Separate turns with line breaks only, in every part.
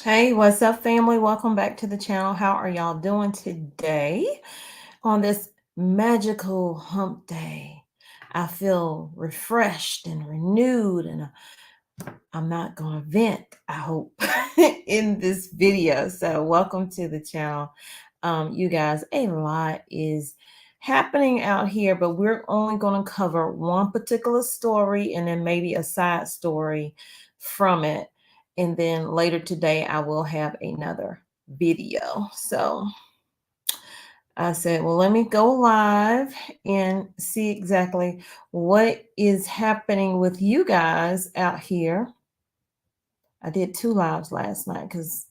Hey, what's up, family? Welcome back to the channel. How are y'all doing today on this magical hump day? I feel refreshed and renewed, and I'm not going to vent, I hope, in this video. So, welcome to the channel. You guys, a lot is happening out here, but we're only going to cover one particular story and then maybe a side story from it. And then later today, I will have another video. So I said, well, let me go live and see exactly what is happening with you guys out here. I did 2 lives last night because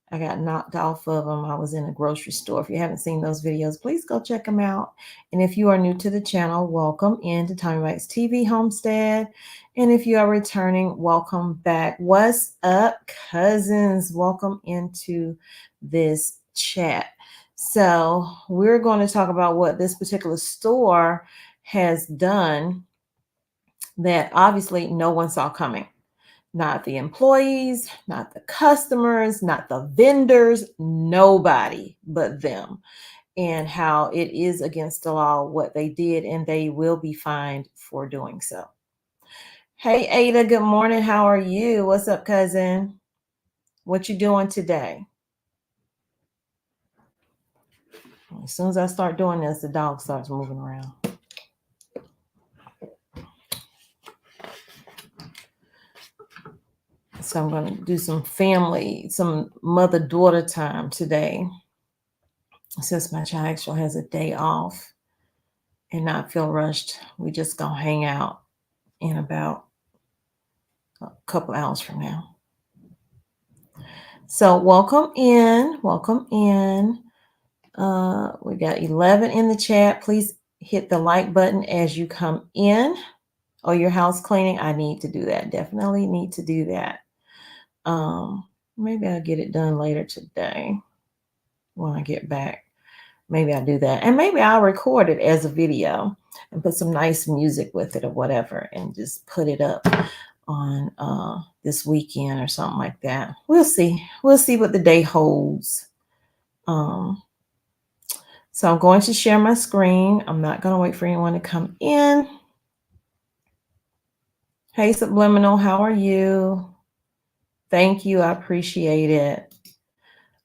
I got knocked off of them. I was in a grocery store. If you haven't seen those videos, please go check them out. And if you are new to the channel, welcome into Tommy Bites TV Homestead. And if you are returning, welcome back. What's up, cousins? Welcome into this chat. So we're going to talk about what this particular store has done that obviously no one saw coming. Not the employees, not the customers, not the vendors, nobody but them. And how it is against the law what they did, and they will be fined for doing so. Hey, Ada, good morning. How are you? What's up, cousin? What you doing today? As soon as I start doing this, the dog starts moving around. So I'm going to do some mother-daughter time today, since my child actually has a day off and not feel rushed. We just gonna hang out in about a couple hours from now. So welcome in. We got 11 in the chat. Please hit the like button as you come in. Oh, your house cleaning? I need to do that. Definitely need to do that. Maybe I'll get it done later today when I get back. Maybe I'll do that. And maybe I'll record it as a video and put some nice music with it or whatever and just put it up on this weekend or something like that. We'll see. We'll see what the day holds. So I'm going to share my screen. I'm not going to wait for anyone to come in. Hey, Subliminal, how are you? Thank you. I appreciate it.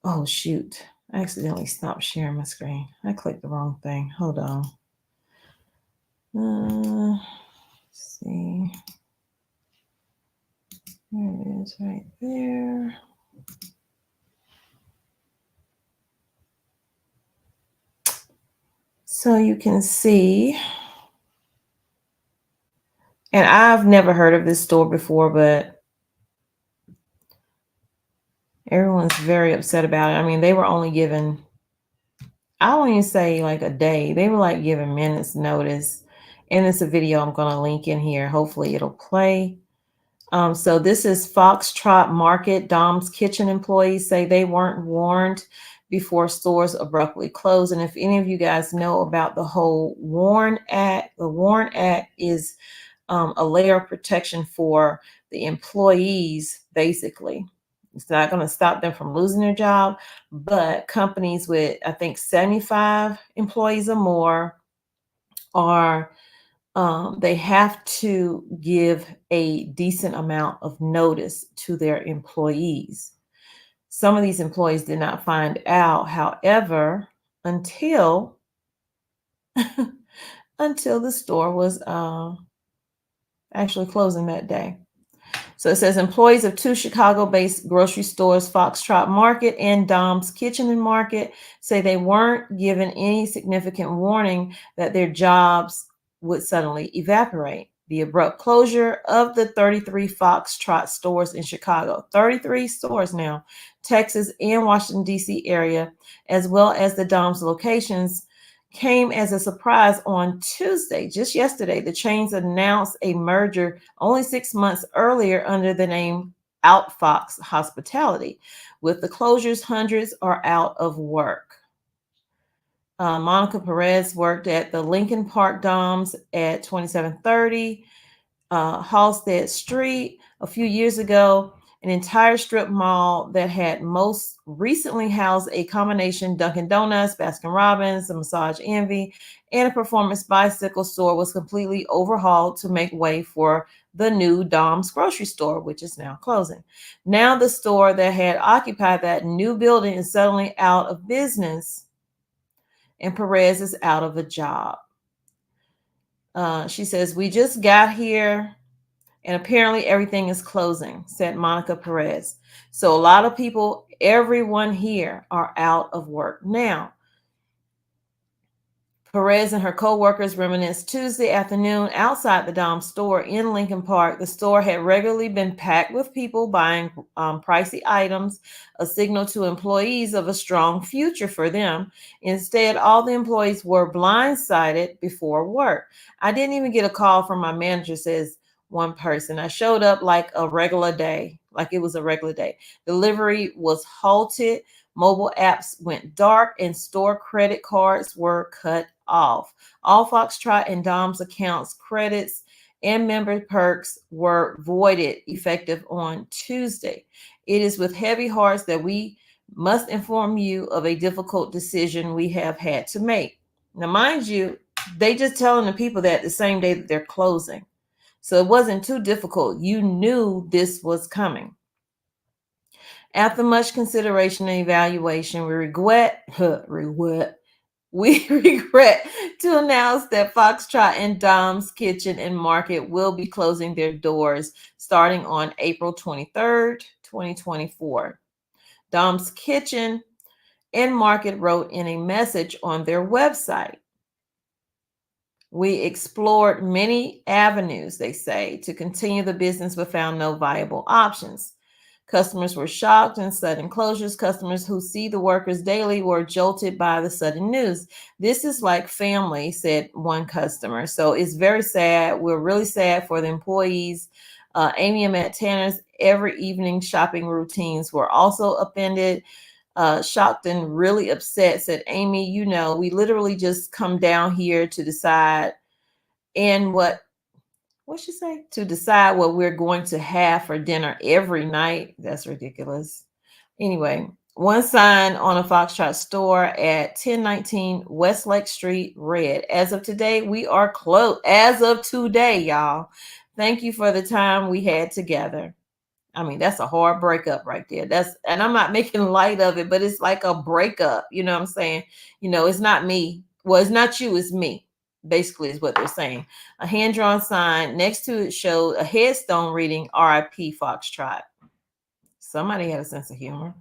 Oh, shoot. I accidentally stopped sharing my screen. I clicked the wrong thing. Hold on. Let's see. There it is right there. So you can see, and I've never heard of this store before, but everyone's very upset about it. I mean, they were only given, I don't even say like a day. They were like given minutes notice. And it's a video I'm going to link in here. Hopefully it'll play. So this is Foxtrot Market. Dom's Kitchen employees say they weren't warned before stores abruptly closed. And if any of you guys know about the whole WARN Act, the WARN Act is a layer of protection for the employees, basically. It's not going to stop them from losing their job, but companies with, I think, 75 employees or more are they have to give a decent amount of notice to their employees. Some of these employees did not find out, however, until the store was actually closing that day. So it says employees of 2 Chicago-based grocery stores, Foxtrot Market and Dom's Kitchen and Market, say they weren't given any significant warning that their jobs would suddenly evaporate. The abrupt closure of the 33 Foxtrot stores in Chicago, 33 stores now, Texas and Washington, D.C. area, as well as the Dom's locations, came as a surprise on Tuesday. Just yesterday, the chains announced a merger only 6 months earlier under the name Outfox Hospitality. With the closures, hundreds are out of work. Monica Perez worked at the Lincoln Park Doms at 2730 Halstead Street a few years ago. an entire strip mall that had most recently housed a combination Dunkin' Donuts, Baskin Robbins, a Massage Envy, and a performance bicycle store was completely overhauled to make way for the new Dom's grocery store, which is now closing. Now the store that had occupied that new building is suddenly out of business, and Perez is out of a job. She says, "We just got here and apparently everything is closing," said Monica Perez. So a lot of people, everyone here are out of work now. Perez and her co-workers reminisced Tuesday afternoon outside the Dom store in Lincoln Park. The store had regularly been packed with people buying pricey items, a signal to employees of a strong future for them. Instead, all the employees were blindsided before work. "I didn't even get a call from my manager," says one person. "I showed up like a regular day, like it was a regular day. Delivery was halted. Mobile apps went dark and store credit cards were cut off. All Foxtrot and Dom's accounts, credits, and member perks were voided effective on Tuesday. It is with heavy hearts that we must inform you of a difficult decision we have had to make." Now, mind you, they just telling the people that the same day that they're closing. So it wasn't too difficult. You knew this was coming. "After much consideration and evaluation, we regret we regret to announce that Foxtrot and Dom's Kitchen and Market will be closing their doors starting on April 23rd, 2024. Dom's Kitchen and Market wrote in a message on their website. "We explored many avenues," they say, "to continue the business but found no viable options. Customers were shocked and sudden closures. Customers who see the workers daily were jolted by the sudden news. This is like family," said one customer. So it's very sad. We're really sad for the employees. Amy and Matt Tanner's every evening shopping routines were also upended. Shocked and really upset, said Amy, "We literally just come down here to decide and what'd she say? To decide what we're going to have for dinner every night. That's ridiculous." Anyway, one sign on a Foxtrot store at 1019 Westlake Street read, "As of today, we are closed." As of today, y'all. "Thank you for the time we had together." I mean, that's a hard breakup right there. And I'm not making light of it, but it's like a breakup. You know what I'm saying? It's not me. Well, it's not you, it's me. Basically, is what they're saying. A hand-drawn sign next to it showed a headstone reading "R.I.P. Foxtrot." Somebody had a sense of humor.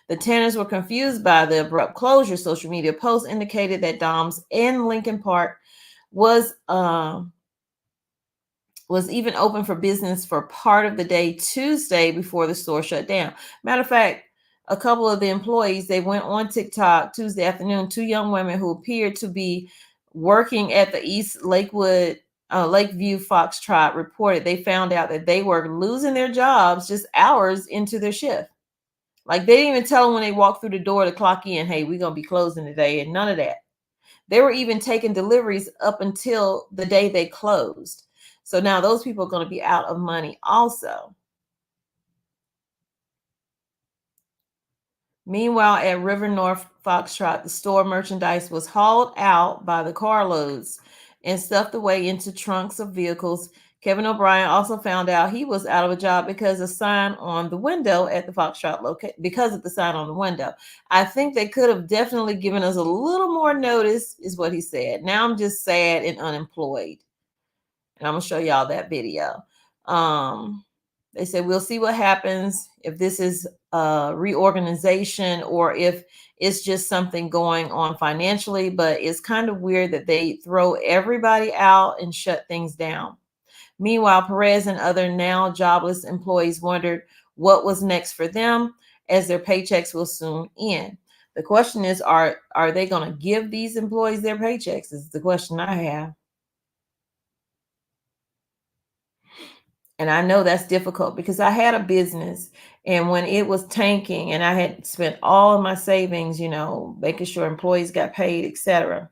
The Tanners were confused by the abrupt closure. Social media posts indicated that Dom's in Lincoln Park was even open for business for part of the day Tuesday before the store shut down. Matter of fact, a couple of the employees, they went on TikTok Tuesday afternoon. Two young women who appeared to be working at the East Lakeview Foxtrot reported they found out that they were losing their jobs just hours into their shift. Like, they didn't even tell them when they walked through the door to clock in, "Hey, we're going to be closing today," and none of that. They were even taking deliveries up until the day they closed. So now those people are going to be out of money also. Meanwhile, at River North Foxtrot, the store merchandise was hauled out by the carloads and stuffed away into trunks of vehicles. Kevin O'Brien also found out he was out of a job because of the sign on the window at the Foxtrot location. Because of the sign on the window, "I think they could have definitely given us a little more notice," is what he said. "Now I'm just sad and unemployed." And I'm gonna show y'all that video. They said, "We'll see what happens, if this is a reorganization or if it's just something going on financially, but it's kind of weird that they throw everybody out and shut things down." Meanwhile, Perez and other now jobless employees wondered what was next for them, as their paychecks will soon end. The question is, are they going to give these employees their paychecks? Is the question I have. And I know that's difficult because I had a business, and when it was tanking and I had spent all of my savings, making sure employees got paid, etc.,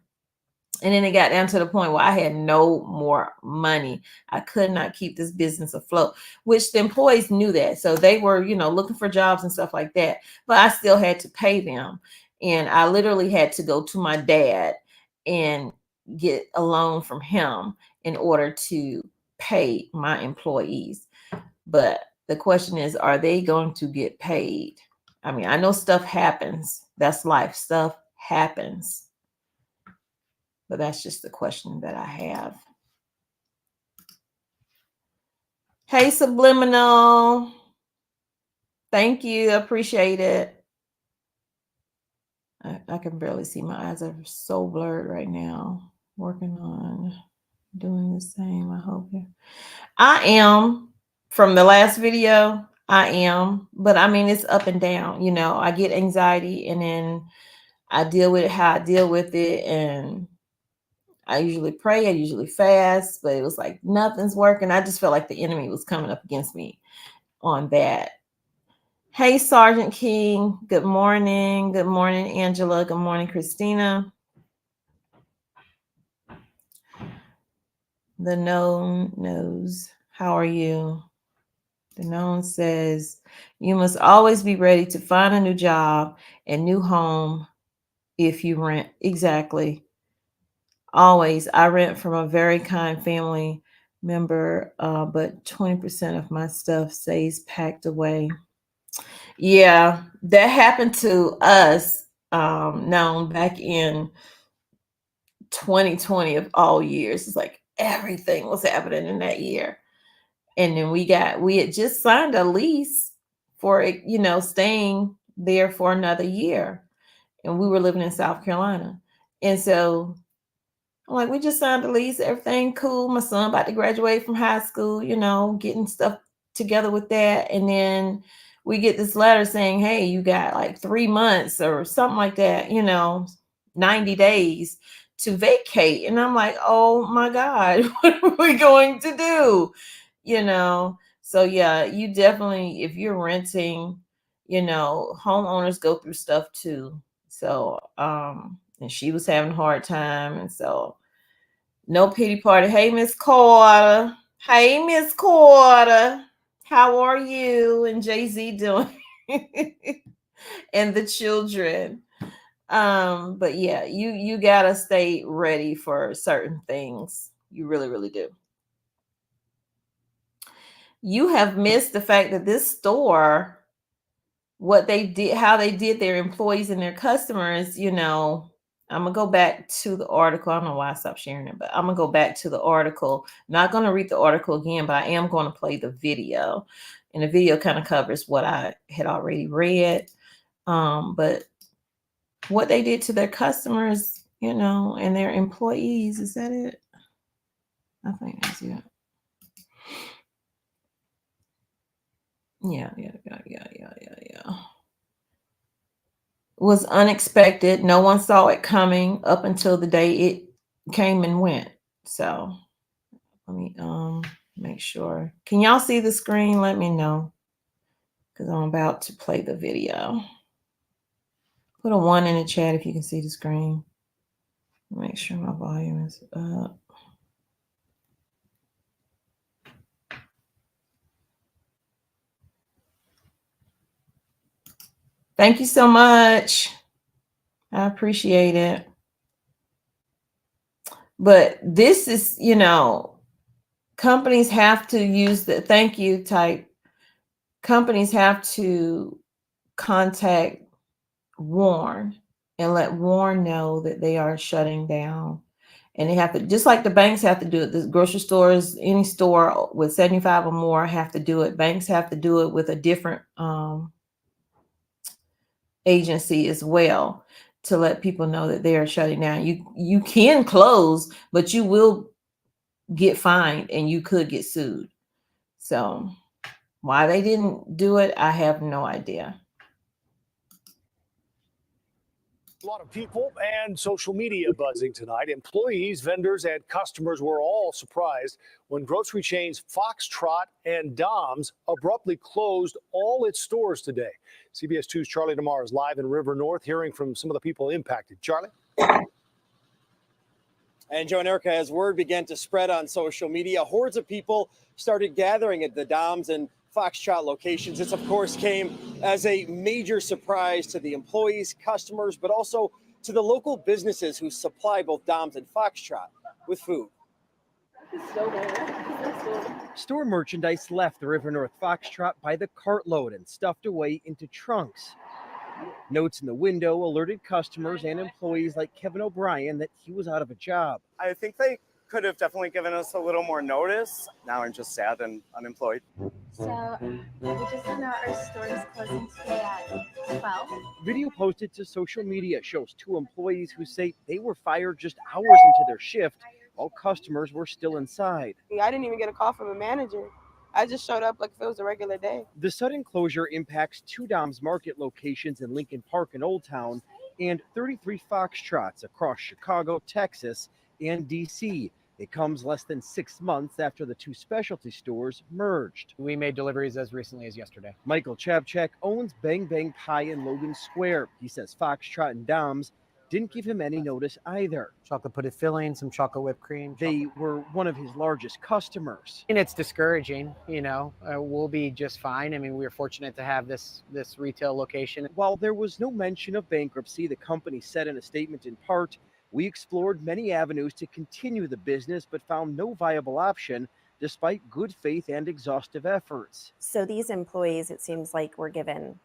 And then it got down to the point where I had no more money. I could not keep this business afloat, which the employees knew that. So they were, you know, looking for jobs and stuff like that. But I still had to pay them. And I literally had to go to my dad and get a loan from him in order to pay my employees. But the question is, are they going to get paid? I mean, I know stuff happens. That's life. Stuff happens. But that's just the question that I have. Hey, Subliminal. Thank you. Appreciate it. I can barely see. My eyes are so blurred right now. Working on doing the same. I hope. I am. From the last video, I am. But I mean, it's up and down. You know, I get anxiety and then I deal with it how I deal with it. And I usually pray, I usually fast, but it was like nothing's working. I just felt like the enemy was coming up against me on that. Hey, Sergeant King. Good morning. Good morning, Angela. Good morning, Christina. The known knows. How are you? The known says, you must always be ready to find a new job and new home if you rent. Exactly. Always. I rent from a very kind family member, but 20% of my stuff stays packed away. Yeah, that happened to us, known back in 2020 of all years. It's like everything was happening in that year. And then we had just signed a lease for, you know, staying there for another year. And we were living in South Carolina. And so I'm like, we just signed a lease, everything cool. My son about to graduate from high school, you know, getting stuff together with that. And then we get this letter saying, hey, you got like 3 months or something like that, you know, 90 days to vacate. And I'm like, oh my God, what are we going to do? You know, so yeah, you definitely, if you're renting, you know, homeowners go through stuff too. So, and she was having a hard time. And so, no pity party. Hey, Miss Carter. Hey, Miss Carter. How are you and Jay-Z doing? And the children. But yeah, you gotta stay ready for certain things. You really, really do. You have missed the fact that this store, what they did, how they did their employees and their customers, you know. I'm gonna go back to the article. I don't know why I stopped sharing it, but I'm gonna go back to the article. Not gonna read the article again, but I am gonna play the video. And the video kind of covers what I had already read. But what they did to their customers, you know, and their employees, is that it? I think that's it. Yeah. Was unexpected. No one saw it coming up until the day it came and went. So let me make sure. Can y'all see the screen? Let me know, because I'm about to play the video. Put a 1 in the chat if you can see the screen. Make sure my volume is up. Thank you so much. I appreciate it. But this is, you know, companies have to use the thank you type. Companies have to contact Warn and let Warn know that they are shutting down. And they have to, just like the banks have to do it, the grocery stores, any store with 75 or more have to do it. Banks have to do it with a different agency as well, to let people know that they are shutting down. You can close, but you will get fined and you could get sued. So why they didn't do it, I have no idea.
A lot of people and social media buzzing tonight. Employees, vendors, and customers were all surprised when grocery chains Foxtrot and Dom's abruptly closed all its stores today. CBS 2's Charlie DeMar is live in River North, hearing from some of the people impacted. Charlie?
And Joe and Erica, as word began to spread on social media, hordes of people started gathering at the Doms and Foxtrot locations. This, of course, came as a major surprise to the employees, customers, but also to the local businesses who supply both Doms and Foxtrot with food. Store merchandise left the River North Foxtrot by the cartload and stuffed away into trunks. Notes in the window alerted customers and employees like Kevin O'Brien that he was out of a job.
I think they could have definitely given us a little more notice. Now I'm just sad and unemployed.
So we just found out our store is closing today at 12.
Video posted to social media shows two employees who say they were fired just hours into their shift while customers were still inside.
I didn't even get a call from a manager. I just showed up like if it was a regular day.
The sudden closure impacts two Dom's Market locations in Lincoln Park and Old Town and 33 Foxtrots across Chicago, Texas, and D.C. It comes less than 6 months after the two specialty stores merged.
We made deliveries as recently as yesterday.
Michael Chabchak owns Bang Bang Pie in Logan Square. He says Foxtrot and Dom's didn't give him any notice either.
Chocolate pudding filling, some chocolate whipped cream.
They were one of his largest customers.
And it's discouraging, you know, we'll be just fine. I mean, we were fortunate to have this retail location.
While there was no mention of bankruptcy, the company said in a statement in part, "We explored many avenues to continue the business, but found no viable option despite good faith and exhaustive efforts."
So these employees, it seems like, were given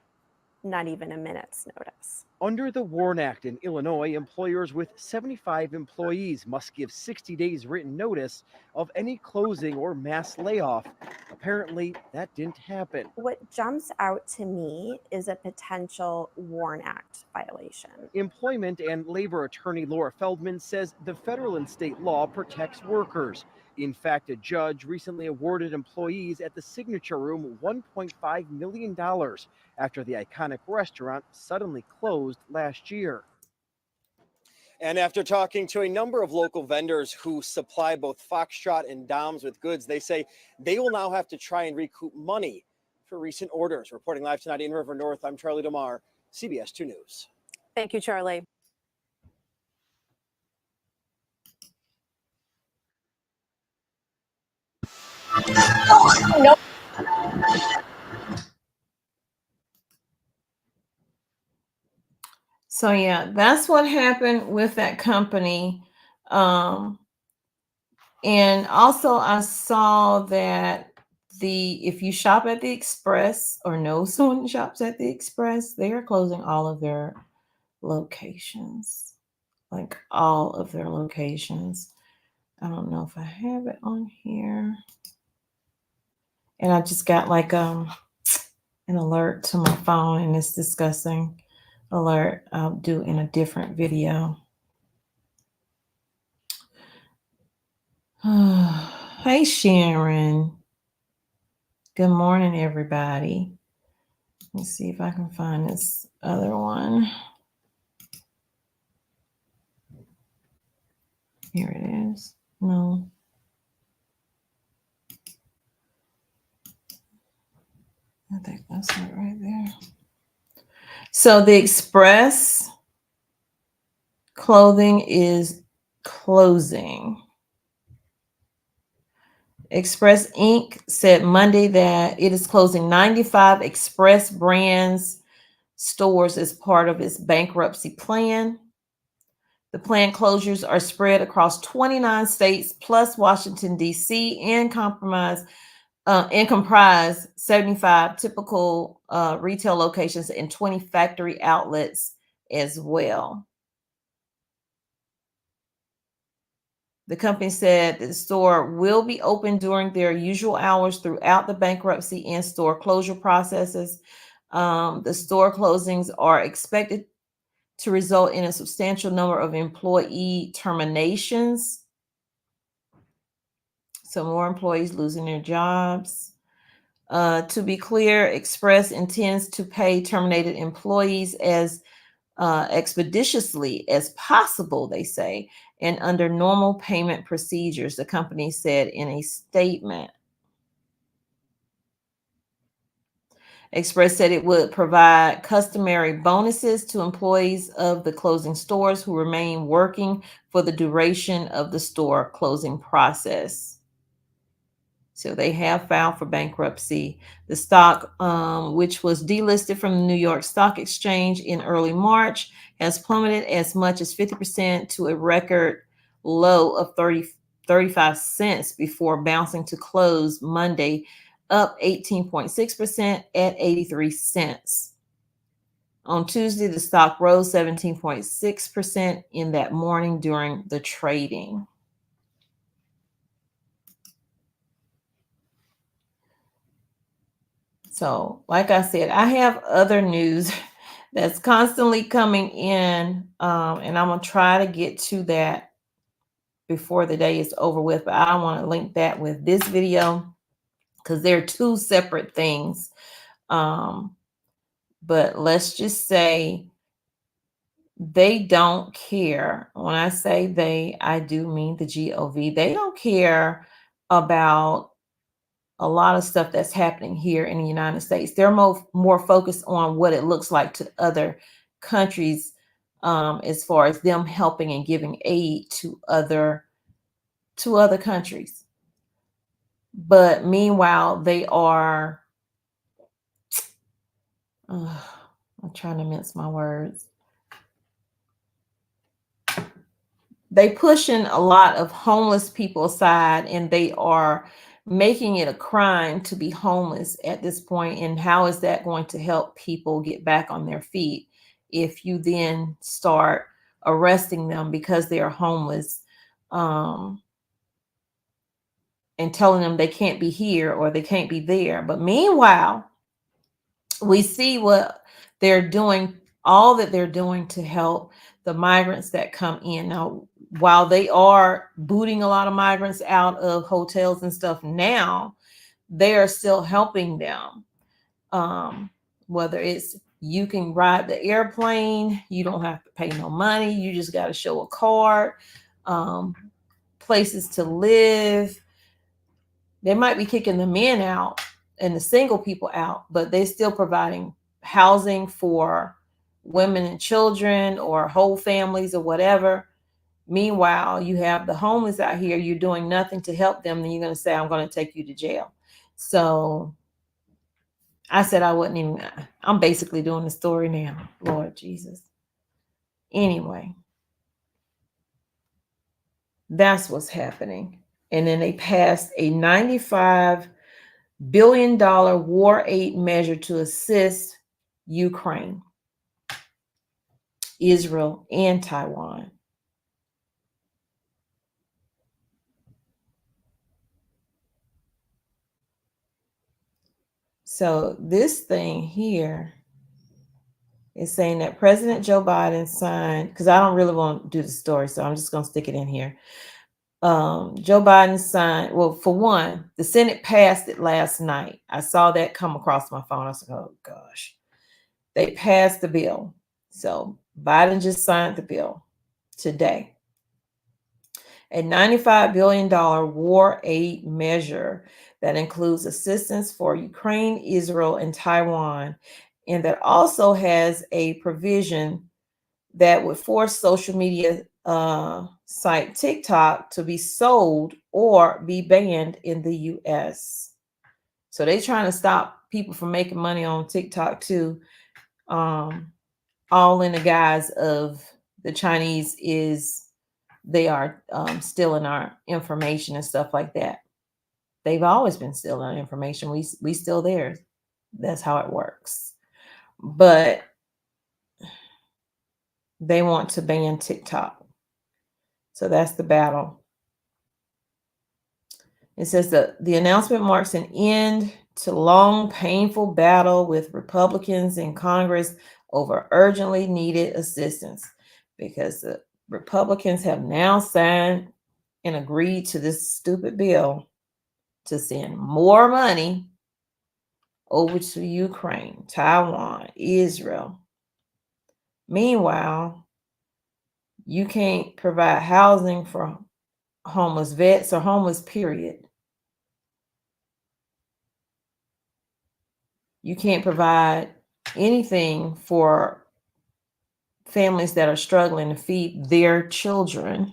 not even a minute's notice.
Under the WARN Act in Illinois, employers with 75 employees must give 60 days written notice of any closing or mass layoff. Apparently, that didn't happen.
What jumps out to me is a potential WARN Act violation.
Employment and labor attorney Laura Feldman says the federal and state law protects workers. In fact, a judge recently awarded employees at the Signature Room $1.5 million after the iconic restaurant suddenly closed last year. And after talking to a number of local vendors who supply both Foxtrot and Dom's with goods, they say they will now have to try and recoup money for recent orders. Reporting live tonight in River North, I'm Charlie DeMar, CBS 2 News.
Thank you, Charlie.
Nope. So yeah, that's what happened with that company. And also I saw that if you shop at the Express or know someone who shops at the Express, they are closing all of their locations, like all of their locations. I don't know if I have it on here. And I just got like an alert to my phone, and it's discussing alert. I'll do in a different video. Hey, Sharon. Good morning, everybody. Let's see if I can find this other one. Here it is. No. I think that's it right there. So the Express clothing is closing. Express Inc. said Monday that it is closing 95 Express Brands stores as part of its bankruptcy plan. The planned closures are spread across 29 states plus Washington, D.C. and comprise 75 typical retail locations and 20 factory outlets as well. The company said the store will be open during their usual hours throughout the bankruptcy and store closure processes. The store closings are expected to result in a substantial number of employee terminations. So more employees losing their jobs. To be clear, Express intends to pay terminated employees as expeditiously as possible, they say, and under normal payment procedures, the company said in a statement. Express said it would provide customary bonuses to employees of the closing stores who remain working for the duration of the store closing process. So they have filed for bankruptcy. The stock, which was delisted from the New York Stock Exchange in early March, has plummeted as much as 50% to a record low of 35 cents before bouncing to close Monday, up 18.6% at 83 cents. On Tuesday, the stock rose 17.6% in that morning during the trading. So, like I said, I have other news that's constantly coming in, and I'm going to try to get to that before the day is over with, but I want to link that with this video because they're two separate things. But let's just say they don't care. When I say they, I do mean the GOV. They don't care about a lot of stuff that's happening here in the United States. They're more focused on what it looks like to other countries, as far as them helping and giving aid to other countries. But meanwhile, they are, I'm trying to mince my words. They pushing a lot of homeless people aside, and they are making it a crime to be homeless at this point. And how is that going to help people get back on their feet if you then start arresting them because they are homeless, and telling them they can't be here or they can't be there? But meanwhile, we see what they're doing, all that they're doing to help the migrants that come in. Now, while they are booting a lot of migrants out of hotels and stuff now, they are still helping them. Whether it's you can ride the airplane, you don't have to pay no money, you just got to show a card, places to live. They might be kicking the men out and the single people out, but they're still providing housing for women and children or whole families or whatever. Meanwhile, you have the homeless out here, you're doing nothing to help them, then you're going to say, I'm going to take you to jail. So I said I wouldn't even, I'm basically doing the story now, Lord Jesus. Anyway, that's what's happening. And then they passed a $95 billion war aid measure to assist Ukraine, Israel, and Taiwan. So this thing here is saying that President Joe Biden signed, because I don't really want to do the story, so I'm just going to stick it in here. Joe Biden signed, well, for one, the Senate passed it last night. I saw that come across my phone. I was like, oh gosh. They passed the bill. So Biden just signed the bill today. A $95 billion war aid measure that includes assistance for Ukraine, Israel, and Taiwan, and that also has a provision that would force social media site TikTok to be sold or be banned in the US. So they're trying to stop people from making money on TikTok too, all in the guise of the Chinese they are stealing our information and stuff like that. They've always been stealing our information. We steal theirs. That's how it works. But they want to ban TikTok. So that's the battle. It says that the announcement marks an end to long, painful battle with Republicans in Congress over urgently needed assistance, because the Republicans have now signed and agreed to this stupid bill to send more money over to Ukraine, Taiwan, Israel. Meanwhile, you can't provide housing for homeless vets or homeless, period. You can't provide anything for families that are struggling to feed their children.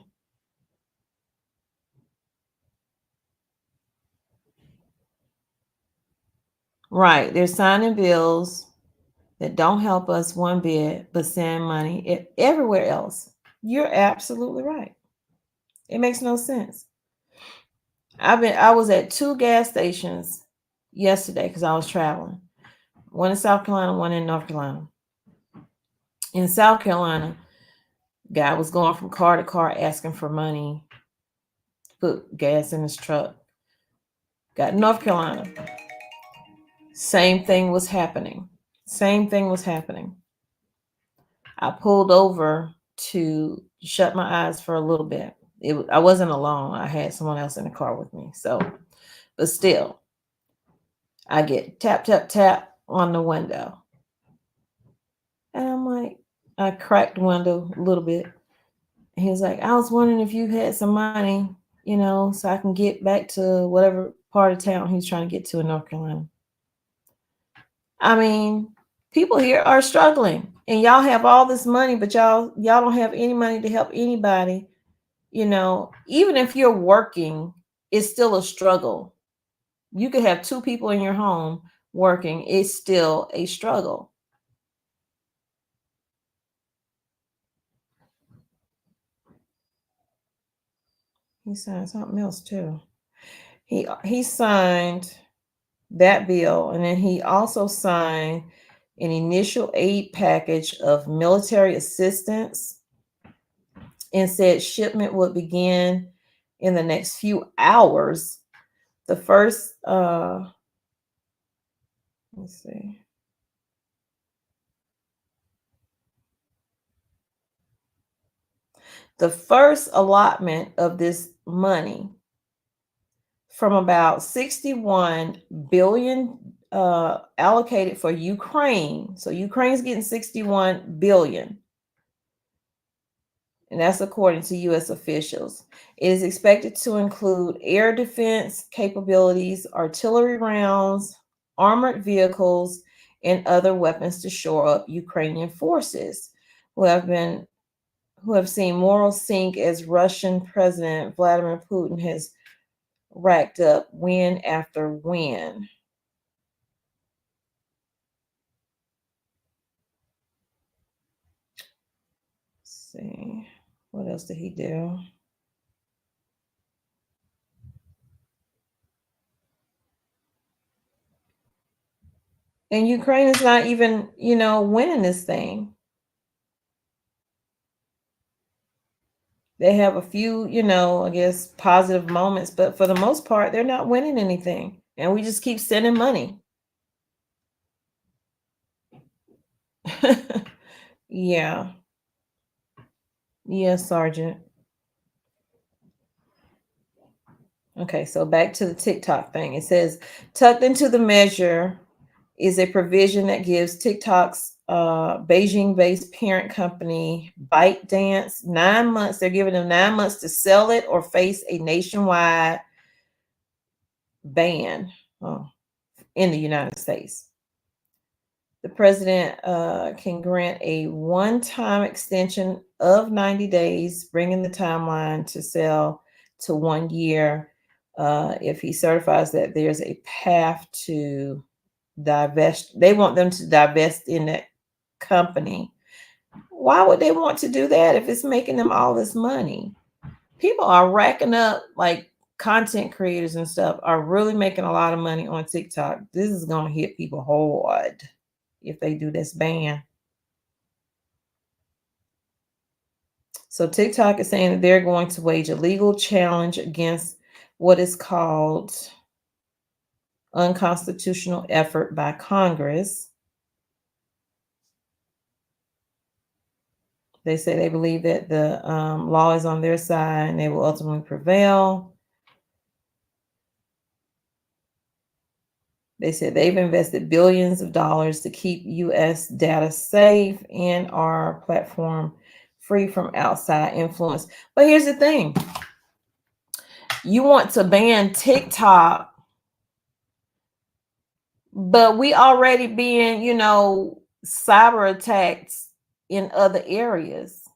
Right. They're signing bills that don't help us one bit, but send money everywhere else. You're absolutely right. It makes no sense. I was at 2 gas stations yesterday because I was traveling. One in South Carolina, one in North Carolina. In South Carolina, guy was going from car to car asking for money, put gas in his truck. Got North Carolina. Same thing was happening. Same thing was happening. I pulled over to shut my eyes for a little bit. I wasn't alone. I had someone else in the car with me. So, but still, I get tap, tap, tap on the window. And I'm like, I cracked the window a little bit. He was like, I was wondering if you had some money, so I can get back to whatever part of town he's trying to get to in North Carolina. I mean, people here are struggling, and y'all have all this money, but y'all don't have any money to help anybody. Even if you're working, it's still a struggle. You could have 2 people in your home working. It's still a struggle. He signed something else too. He signed that bill, and then he also signed an initial aid package of military assistance and said shipment would begin in the next few hours. The first, let's see. The first allotment of this money from about 61 billion allocated for Ukraine. So Ukraine's getting 61 billion. And that's according to U.S. officials. It is expected to include air defense capabilities, artillery rounds, armored vehicles, and other weapons to shore up Ukrainian forces who have seen morals sink as Russian President Vladimir Putin has racked up win after win. Let's see, what else did he do? And Ukraine is not even, winning this thing. They have a few, I guess, positive moments, but for the most part, they're not winning anything. And we just keep sending money. Yeah. Yes, Sergeant. Okay, so back to the TikTok thing. It says, tucked into the measure is a provision that gives TikTok's Beijing-based parent company ByteDance 9 months. They're giving them 9 months to sell it or face a nationwide ban in the United States. The president can grant a one-time extension of 90 days, bringing the timeline to sell to 1 year if he certifies that there's a path to divest. They want them to divest in that company. Why would they want to do that if it's making them all this money? People are racking up, like content creators and stuff are really making a lot of money on TikTok. This is going to hit people hard if they do this ban. So TikTok is saying that they're going to wage a legal challenge against what is called unconstitutional effort by Congress. They say they believe that the law is on their side and they will ultimately prevail. They said they've invested billions of dollars to keep U.S. data safe and our platform free from outside influence. But here's the thing. You want to ban TikTok But we already being, you know, cyber attacks in other areas.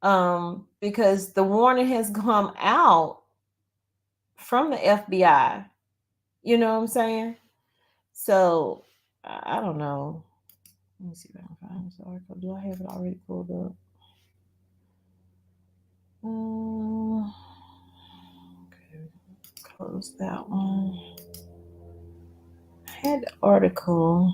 Because the warning has come out from the FBI. You know what I'm saying? So I don't know. Let me see if I can find this article. Do I have it already pulled up? Okay, close that one. I had the article.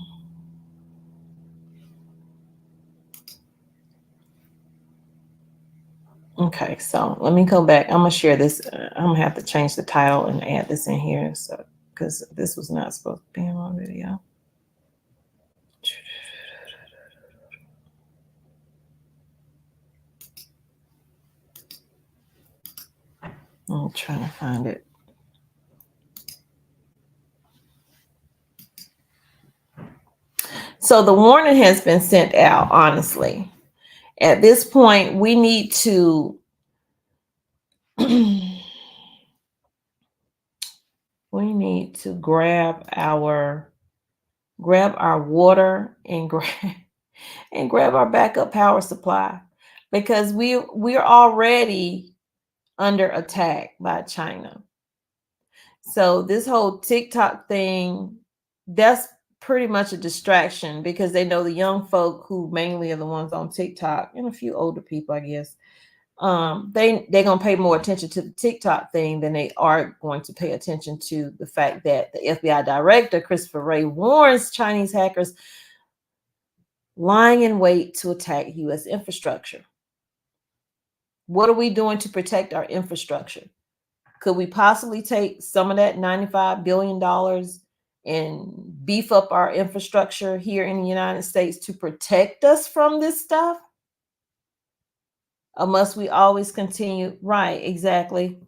Okay, so let me go back. I'm gonna share this. I'm gonna have to change the title and add this in here, so because this was not supposed to be in my video. I'm trying to find it. So the warning has been sent out, honestly. At this point, we need to grab our water and grab our backup power supply, because we're already under attack by China. So this whole TikTok thing, that's pretty much a distraction, because they know the young folk, who mainly are the ones on TikTok, and a few older people, I guess, they're gonna pay more attention to the TikTok thing than they are going to pay attention to the fact that the FBI director, Christopher Wray, warns Chinese hackers lying in wait to attack U.S. infrastructure. What are we doing to protect our infrastructure? Could we possibly take some of that $95 billion and beef up our infrastructure here in the United States to protect us from this stuff? Or must we always continue? Right, exactly.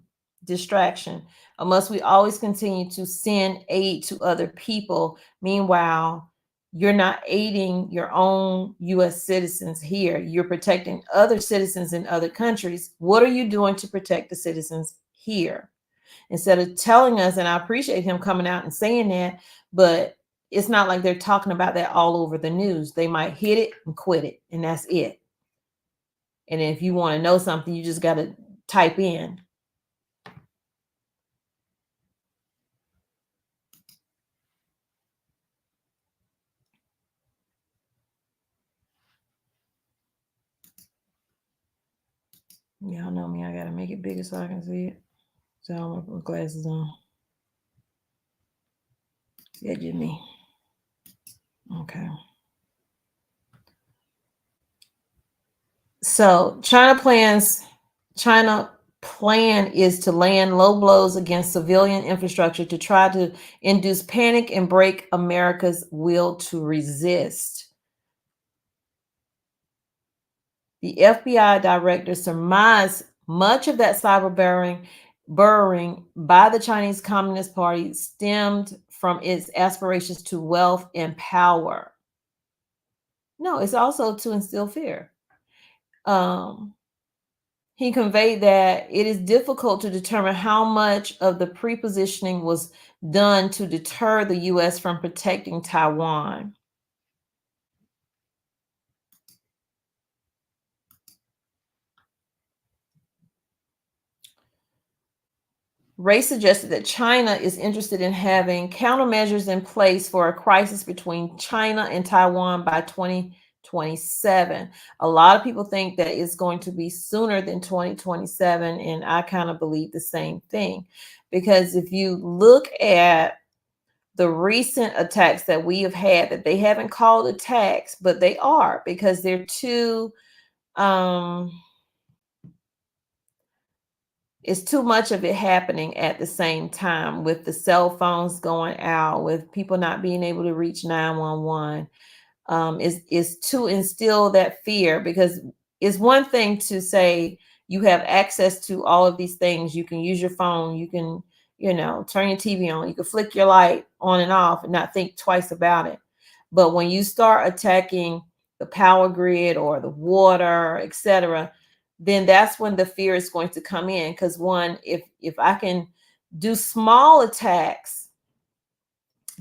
Distraction. Or must we always continue to send aid to other people? Meanwhile, you're not aiding your own U.S. citizens here. You're protecting other citizens in other countries. What are you doing to protect the citizens here? Instead of telling us, and I appreciate him coming out and saying that, but it's not like they're talking about that all over the news. They might hit it and quit it, and that's it. And if you want to know something, you just got to type in. Y'all know me. I got to make it bigger so I can see it. So I'm going to put glasses on. Yeah, just me. Okay. So China plan is to land low blows against civilian infrastructure to try to induce panic and break America's will to resist. The FBI director surmised much of that cyber burrowing by the Chinese Communist Party stemmed from its aspirations to wealth and power. No, it's also to instill fear. He conveyed that it is difficult to determine how much of the pre-positioning was done to deter the U.S. from protecting Taiwan. Ray suggested that China is interested in having countermeasures in place for a crisis between China and Taiwan by 2027. A lot of people think that it's going to be sooner than 2027, and I kind of believe the same thing, because if you look at the recent attacks that we have had, that they haven't called attacks, but they are, because they're too it's too much of it happening at the same time, with the cell phones going out, with people not being able to reach 911. Is to instill that fear, because it's one thing to say you have access to all of these things. You can use your phone, you can, turn your TV on, you can flick your light on and off and not think twice about it. But when you start attacking the power grid or the water, etc., then that's when the fear is going to come in. Because one, if I can do small attacks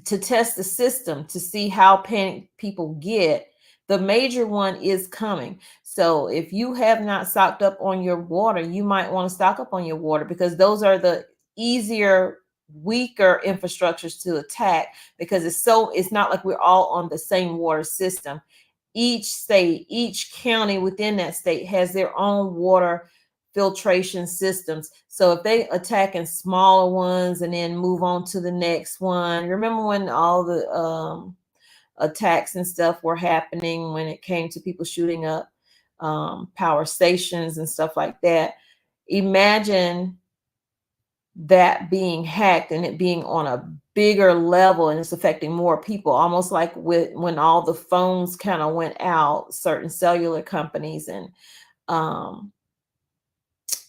to test the system to see how panicked people get. The major one is coming. So if you have not stocked up on your water, you might want to stock up on your water, because those are the easier, weaker infrastructures to attack, because it's not like we're all on the same water system. Each state, each county within that state has their own water filtration systems. So if they attack in smaller ones and then move on to the next one, remember when all the attacks and stuff were happening when it came to people shooting up power stations and stuff like that? Imagine that being hacked and it being on a bigger level, and it's affecting more people, almost like when all the phones kind of went out, certain cellular companies and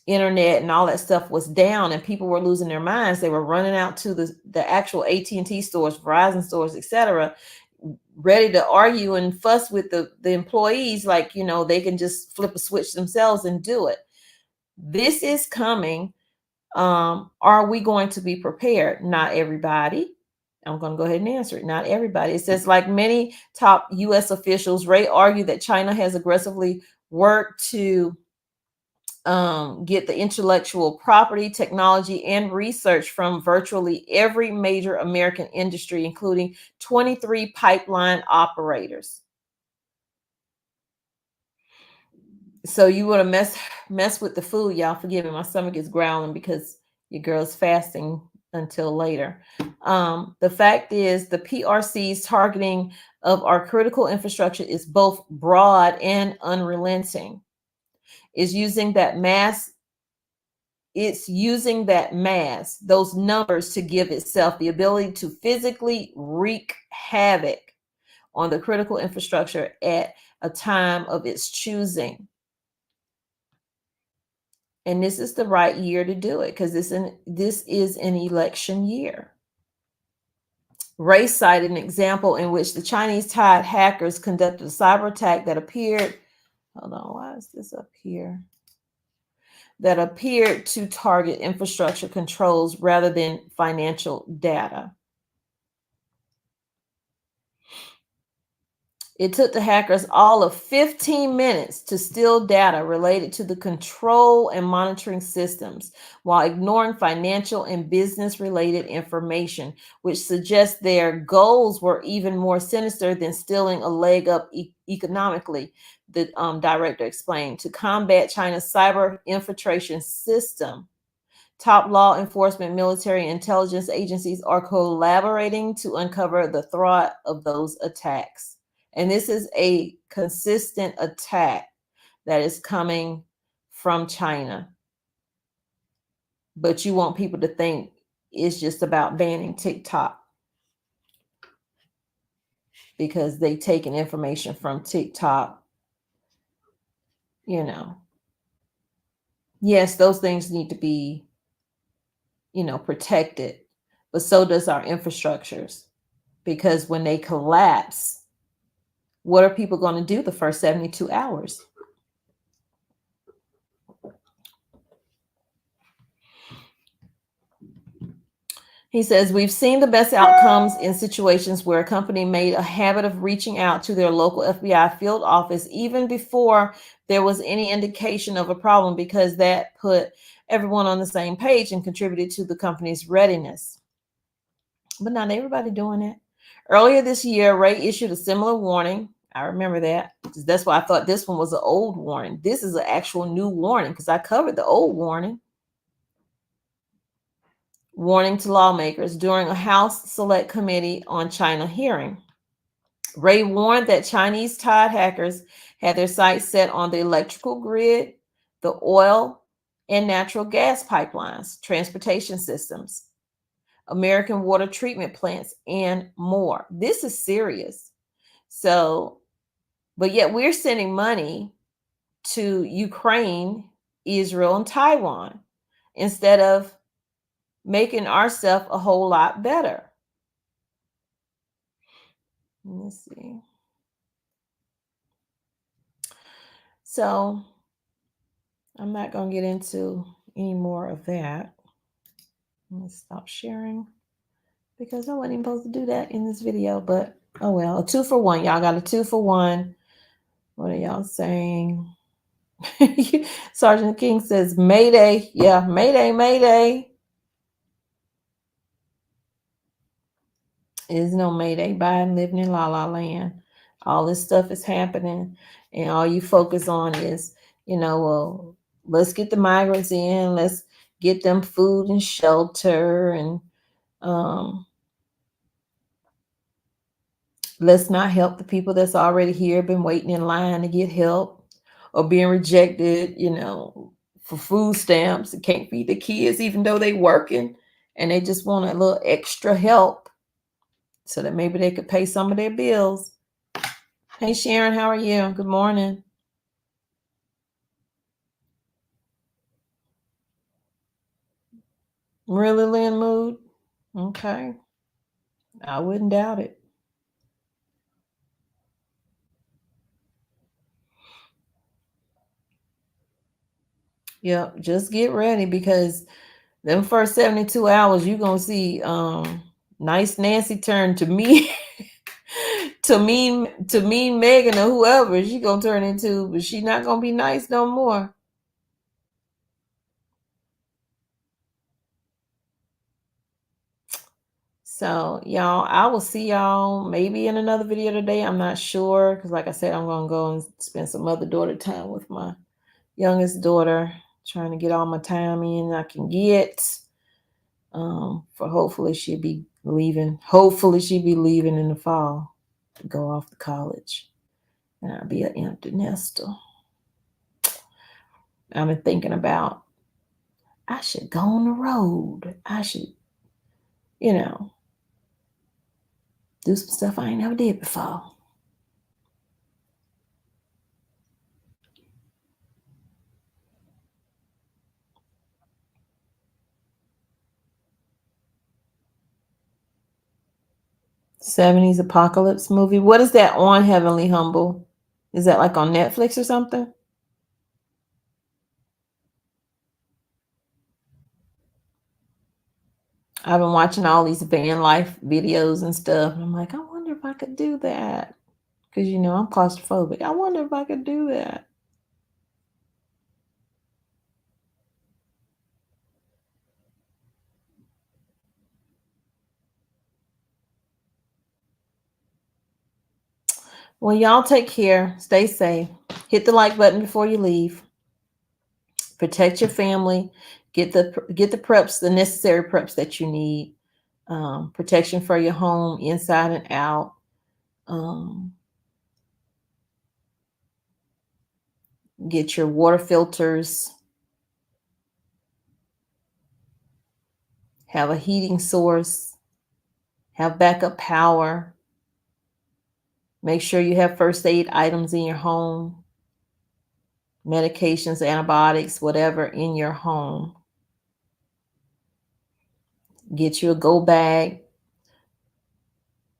internet and all that stuff was down, and people were losing their minds. They were running out to the actual AT&T stores, Verizon stores, etc., ready to argue and fuss with the employees, like, you know, they can just flip a switch themselves and do it. This is coming. Are we going to be prepared? Not everybody. I'm going to go ahead and answer it. Not everybody. It says, like many top U.S. officials, Ray argued that China has aggressively worked to get the intellectual property, technology, and research from virtually every major American industry, including 23 pipeline operators. So you want to mess with the food, y'all. Forgive me, my stomach is growling because your girl's fasting until later. The fact is, the PRC's targeting of our critical infrastructure is both broad and unrelenting. It's using that mass, those numbers, to give itself the ability to physically wreak havoc on the critical infrastructure at a time of its choosing. And this is the right year to do it, because this is an election year. Ray cited an example in which the Chinese-tied hackers conducted a cyber attack that appeared, hold on, why is this up here? That appeared to target infrastructure controls rather than financial data. It took the hackers all of 15 minutes to steal data related to the control and monitoring systems, while ignoring financial and business-related information, which suggests their goals were even more sinister than stealing a leg up economically, the director explained. To combat China's cyber infiltration system, top law enforcement, military, and intelligence agencies are collaborating to uncover the threat of those attacks. And this is a consistent attack that is coming from China. But you want people to think it's just about banning TikTok, because they taking information from TikTok, you know. Yes, those things need to be, you know, protected, but so does our infrastructures, because when they collapse, what are people going to do the first 72 hours? He says, we've seen the best outcomes in situations where a company made a habit of reaching out to their local FBI field office even before there was any indication of a problem, because that put everyone on the same page and contributed to the company's readiness. But not everybody doing it. Earlier this year, Ray issued a similar warning. I remember that. That's why I thought this one was an old warning. This is an actual new warning, because I covered the old warning. Warning to lawmakers during a House Select Committee on China hearing. Ray warned that Chinese-tied hackers had their sights set on the electrical grid, the oil and natural gas pipelines, transportation systems, American water treatment plants, and more. This is serious. So, but yet we're sending money to Ukraine, Israel, and Taiwan instead of making ourselves a whole lot better. Let's see. So I'm not going to get into any more of that. Let me stop sharing because I wasn't even supposed to do that in this video, but oh well. A 2 for 1. Y'all got a 2 for 1. What are y'all saying? Sergeant King says, Mayday. Yeah, Mayday, Mayday. There's no Mayday. Biden living in La La Land. All this stuff is happening, and all you focus on is, well, let's get the migrants in. Let's get them food and shelter, and let's not help the people that's already here, been waiting in line to get help, or being rejected, for food stamps and can't feed the kids, even though they working, and they just want a little extra help so that maybe they could pay some of their bills. Hey, Sharon, how are you? Good morning. Really, Lynn mood? Okay. I wouldn't doubt it. Yep, just get ready, because them first 72 hours, you're going to see nice Nancy turn to me. to mean Megan or whoever she gonna turn into, but she not gonna be nice no more. So y'all, I will see y'all maybe in another video today. I'm not sure, because like I said, I'm gonna go and spend some other daughter time with my youngest daughter, trying to get all my time in I can get. For hopefully she'll be leaving. Hopefully she'll be leaving in the fall to go off to college, and I'll be an empty nester. I've been thinking about, I should go on the road. I should, do some stuff I ain't never did before. '70s apocalypse movie. What is that on, Heavenly Humble? Is that like on Netflix or something? I've been watching all these van life videos and stuff, and I'm like, I wonder if I could do that. Because, I'm claustrophobic. I wonder if I could do that. Well, y'all take care. Stay safe. Hit the like button before you leave. Protect your family. Get the preps, the necessary preps that you need. Protection for your home, inside and out. Get your water filters. Have a heating source. Have backup power. Make sure you have first aid items in your home. Medications, antibiotics, whatever in your home. Get you a go bag.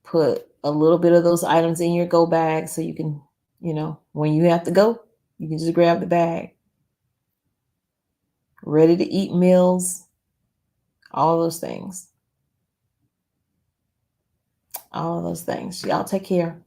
Put a little bit of those items in your go bag so you can, when you have to go, you can just grab the bag. Ready to eat meals. All of those things. All of those things. Y'all take care.